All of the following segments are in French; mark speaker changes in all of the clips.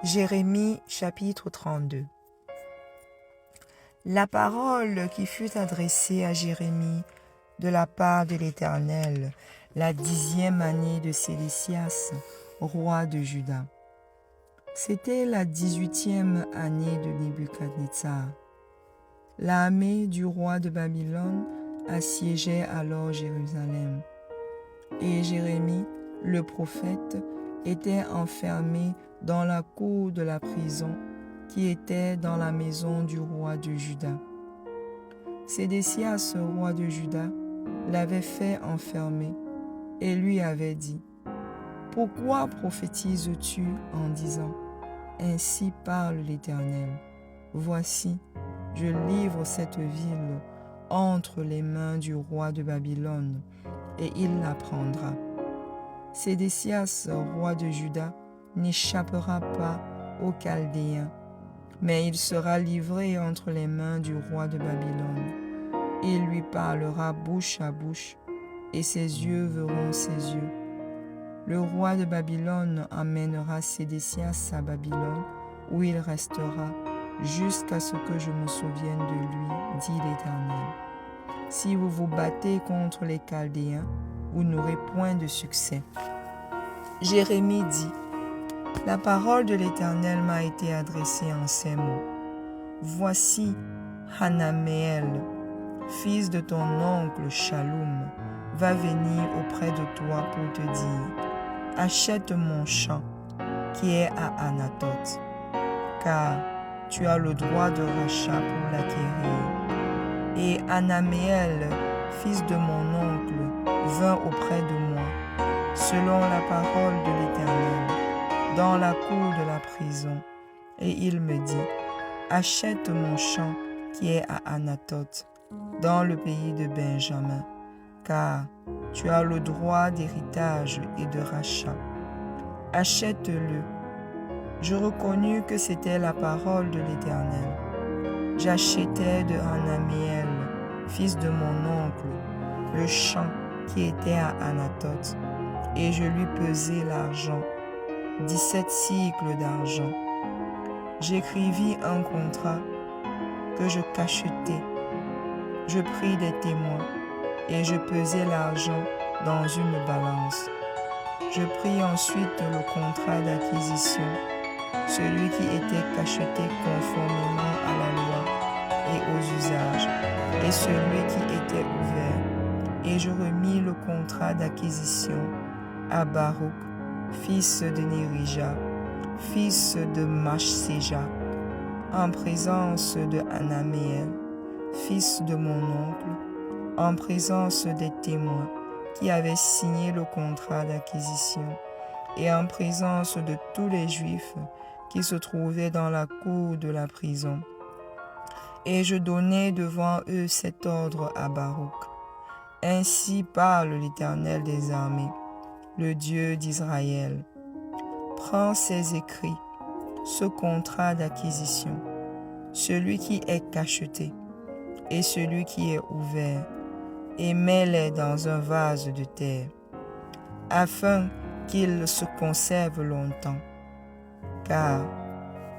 Speaker 1: Jérémie chapitre 32. La parole qui fut adressée à Jérémie de la part de l'Éternel, la 10e année de Sédécias, roi de Juda. C'était la 18e année de Nebuchadnezzar. L'armée du roi de Babylone assiégeait alors Jérusalem. Et Jérémie, le prophète, était enfermé dans la cour de la prison qui était dans la maison du roi de Juda. Sédécias, roi de Juda, l'avait fait enfermer et lui avait dit : « Pourquoi prophétises-tu en disant : Ainsi parle l'Éternel ? Voici, je livre cette ville entre les mains du roi de Babylone, et il la prendra. Sédécias, roi de Juda, n'échappera pas aux Chaldéens, mais il sera livré entre les mains du roi de Babylone. Il lui parlera bouche à bouche, et ses yeux verront ses yeux. Le roi de Babylone emmènera Sédécias à Babylone, où il restera, jusqu'à ce que je me souvienne de lui, dit l'Éternel. Si vous vous battez contre les Chaldéens, vous n'aurez point de succès. Jérémie dit : La parole de l'Éternel m'a été adressée en ces mots. Voici Hanaméel, fils de ton oncle Shaloum, va venir auprès de toi pour te dire : Achète mon champ qui est à Anathoth, car tu as le droit de rachat pour l'acquérir. Et Hanaméel, fils de mon oncle, vint auprès de moi, selon la parole de l'Éternel, dans la cour de la prison, et il me dit : Achète mon champ qui est à Anathoth, dans le pays de Benjamin, car tu as le droit d'héritage et de rachat. Achète-le. Je reconnus que c'était la parole de l'Éternel. J'achetai de Hanaméel, fils de mon oncle, le champ qui était à Anathoth, et je lui pesai l'argent, 17 cycles d'argent. J'écrivis un contrat que je cachetai. Je pris des témoins et je pesai l'argent dans une balance. Je pris ensuite le contrat d'acquisition, celui qui était cacheté conformément à la loi et aux usages, et celui qui était ouvert. Et je remis le contrat d'acquisition à Baruch, fils de Nérija, fils de Machséja, en présence de Hanaméel, fils de mon oncle, en présence des témoins qui avaient signé le contrat d'acquisition, et en présence de tous les Juifs qui se trouvaient dans la cour de la prison. Et je donnai devant eux cet ordre à Baruch. Ainsi parle l'Éternel des armées, le Dieu d'Israël. Prends ces écrits, ce contrat d'acquisition, celui qui est cacheté et celui qui est ouvert, et mets-les dans un vase de terre, afin qu'ils se conservent longtemps. Car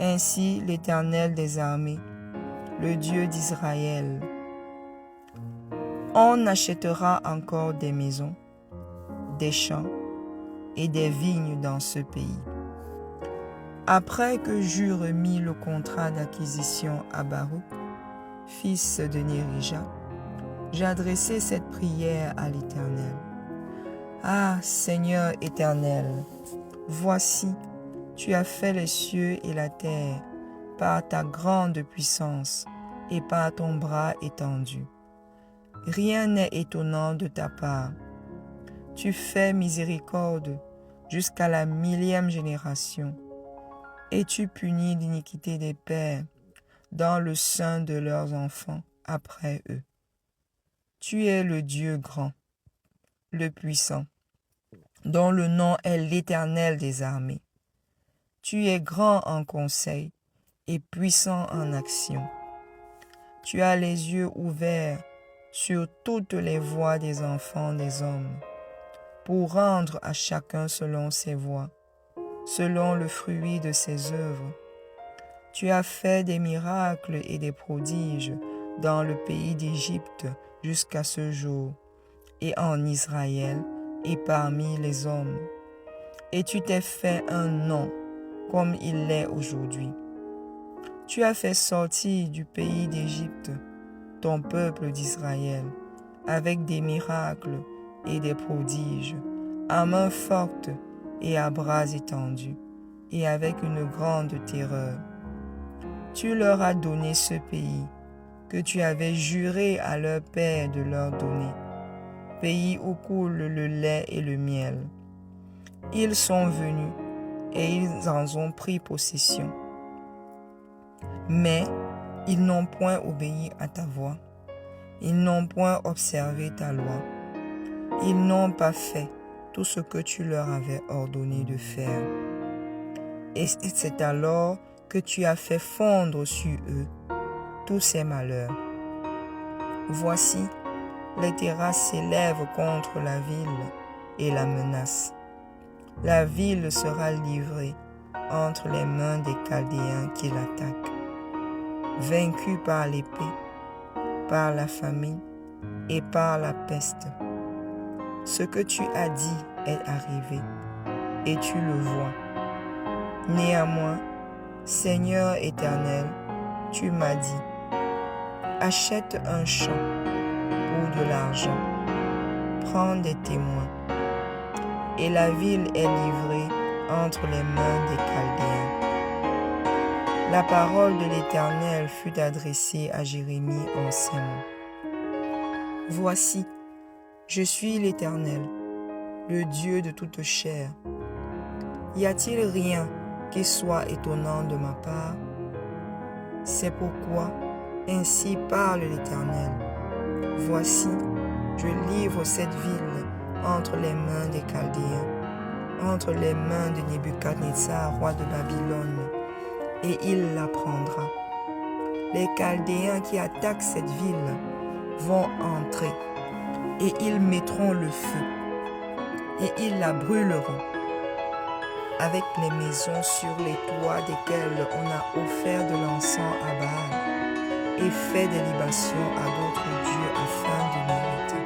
Speaker 1: ainsi l'Éternel des armées, le Dieu d'Israël, on achètera encore des maisons, des champs et des vignes dans ce pays. Après que j'eus remis le contrat d'acquisition à Baruch, fils de Nérija, j'adressai cette prière à l'Éternel. Ah, Seigneur éternel, voici, tu as fait les cieux et la terre par ta grande puissance et par ton bras étendu. Rien n'est étonnant de ta part. Tu fais miséricorde jusqu'à la 1000e génération, et tu punis l'iniquité des pères dans le sein de leurs enfants après eux. Tu es le Dieu grand, le puissant, dont le nom est l'Éternel des armées. Tu es grand en conseil et puissant en action. Tu as les yeux ouverts sur toutes les voies des enfants des hommes, pour rendre à chacun selon ses voies, selon le fruit de ses œuvres. Tu as fait des miracles et des prodiges dans le pays d'Égypte jusqu'à ce jour, et en Israël et parmi les hommes. Et tu t'es fait un nom comme il l'est aujourd'hui. Tu as fait sortir du pays d'Égypte ton peuple d'Israël avec des miracles et des prodiges, à main forte et à bras étendus, et avec une grande terreur. Tu leur as donné ce pays que tu avais juré à leur père de leur donner, pays où coule le lait et le miel. Ils sont venus et ils en ont pris possession. Mais ils n'ont point obéi à ta voix. Ils n'ont point observé ta loi. Ils n'ont pas fait tout ce que tu leur avais ordonné de faire. Et c'est alors que tu as fait fondre sur eux tous ces malheurs. Voici, les terrasses s'élèvent contre la ville et la menacent. La ville sera livrée entre les mains des Chaldéens qui l'attaquent, vaincue par l'épée, par la famine et par la peste. Ce que tu as dit est arrivé, et tu le vois. Néanmoins, Seigneur éternel, tu m'as dit, achète un champ pour de l'argent, prends des témoins, et la ville est livrée entre les mains des Chaldéens. La parole de l'Éternel fut adressée à Jérémie en ces mots. Voici, je suis l'Éternel, le Dieu de toute chair. Y a-t-il rien qui soit étonnant de ma part? C'est pourquoi, ainsi parle l'Éternel. Voici, je livre cette ville entre les mains des Chaldéens, entre les mains de Nebuchadnezzar, roi de Babylone, et il la prendra. Les Chaldéens qui attaquent cette ville vont entrer, et ils mettront le feu, et ils la brûleront, avec les maisons sur les toits desquelles on a offert de l'encens à Baal, et fait des libations à d'autres dieux afin de mériter.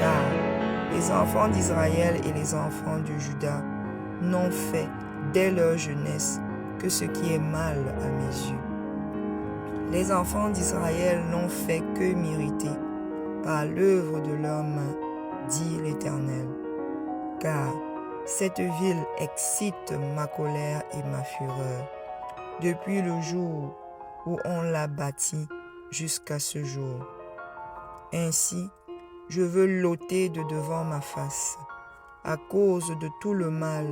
Speaker 1: Car les enfants d'Israël et les enfants de Juda n'ont fait dès leur jeunesse que ce qui est mal à mes yeux. Les enfants d'Israël n'ont fait que mériter par l'œuvre de leurs mains, dit l'Éternel. Car cette ville excite ma colère et ma fureur, depuis le jour où on l'a bâtie jusqu'à ce jour. Ainsi, je veux l'ôter de devant ma face, à cause de tout le mal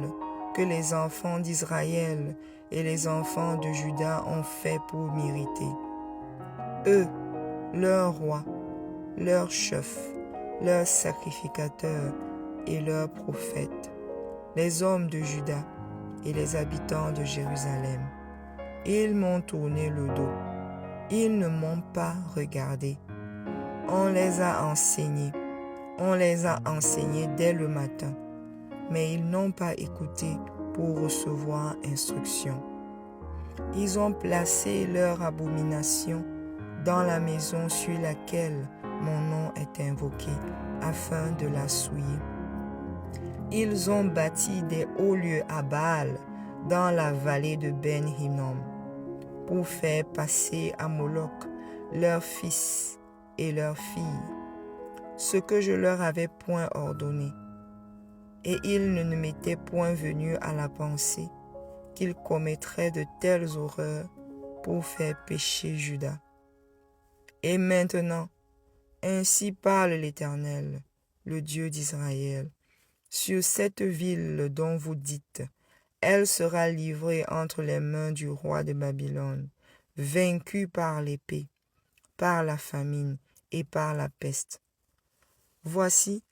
Speaker 1: que les enfants d'Israël et les enfants de Juda ont fait pour mériter. Eux, leurs rois, leurs chefs, leurs sacrificateurs et leurs prophètes, les hommes de Juda et les habitants de Jérusalem. Ils m'ont tourné le dos. Ils ne m'ont pas regardé. On les a enseignés. On les a enseignés dès le matin. Mais ils n'ont pas écouté pour recevoir instruction. Ils ont placé leur abomination dans la maison sur laquelle mon nom est invoqué, afin de la souiller. Ils ont bâti des hauts lieux à Baal dans la vallée de Ben-Hinnom, pour faire passer à Moloch leurs fils et leurs filles, ce que je leur avais point ordonné. Et il ne m'était point venu à la pensée qu'ils commettraient de telles horreurs pour faire pécher Juda. Et maintenant, ainsi parle l'Éternel, le Dieu d'Israël, sur cette ville dont vous dites, elle sera livrée entre les mains du roi de Babylone, vaincue par l'épée, par la famine et par la peste. Voici,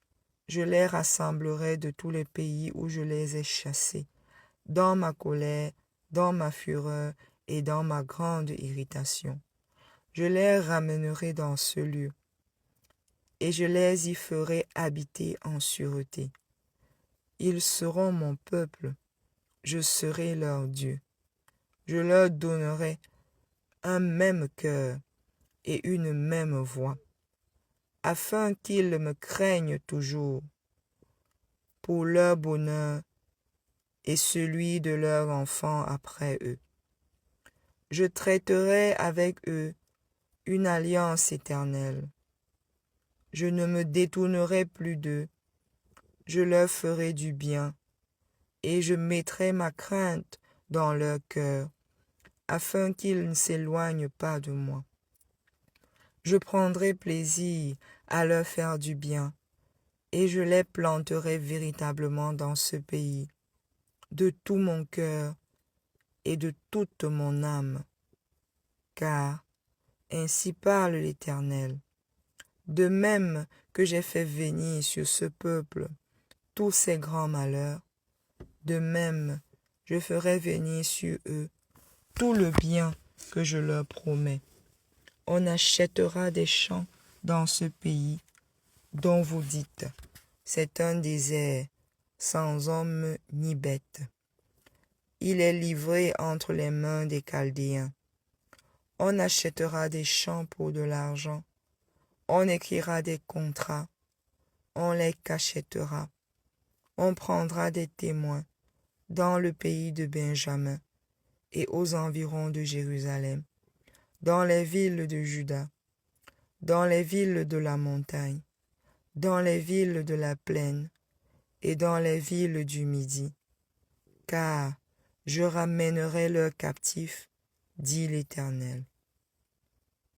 Speaker 1: je les rassemblerai de tous les pays où je les ai chassés, dans ma colère, dans ma fureur et dans ma grande irritation. Je les ramènerai dans ce lieu, et je les y ferai habiter en sûreté. Ils seront mon peuple, je serai leur Dieu. Je leur donnerai un même cœur et une même voix, afin qu'ils me craignent toujours, pour leur bonheur et celui de leurs enfants après eux. Je traiterai avec eux une alliance éternelle. Je ne me détournerai plus d'eux. Je leur ferai du bien, et je mettrai ma crainte dans leur cœur, afin qu'ils ne s'éloignent pas de moi. Je prendrai plaisir à leur faire du bien, et je les planterai véritablement dans ce pays, de tout mon cœur et de toute mon âme. Car ainsi parle l'Éternel. De même que j'ai fait venir sur ce peuple tous ces grands malheurs, de même je ferai venir sur eux tout le bien que je leur promets. On achètera des champs dans ce pays dont vous dites, c'est un désert sans homme ni bête. Il est livré entre les mains des Chaldéens. On achètera des champs pour de l'argent. On écrira des contrats. On les cachetera. On prendra des témoins dans le pays de Benjamin et aux environs de Jérusalem, dans les villes de Juda, dans les villes de la montagne, dans les villes de la plaine et dans les villes du Midi. Car je ramènerai leurs captifs, dit l'Éternel.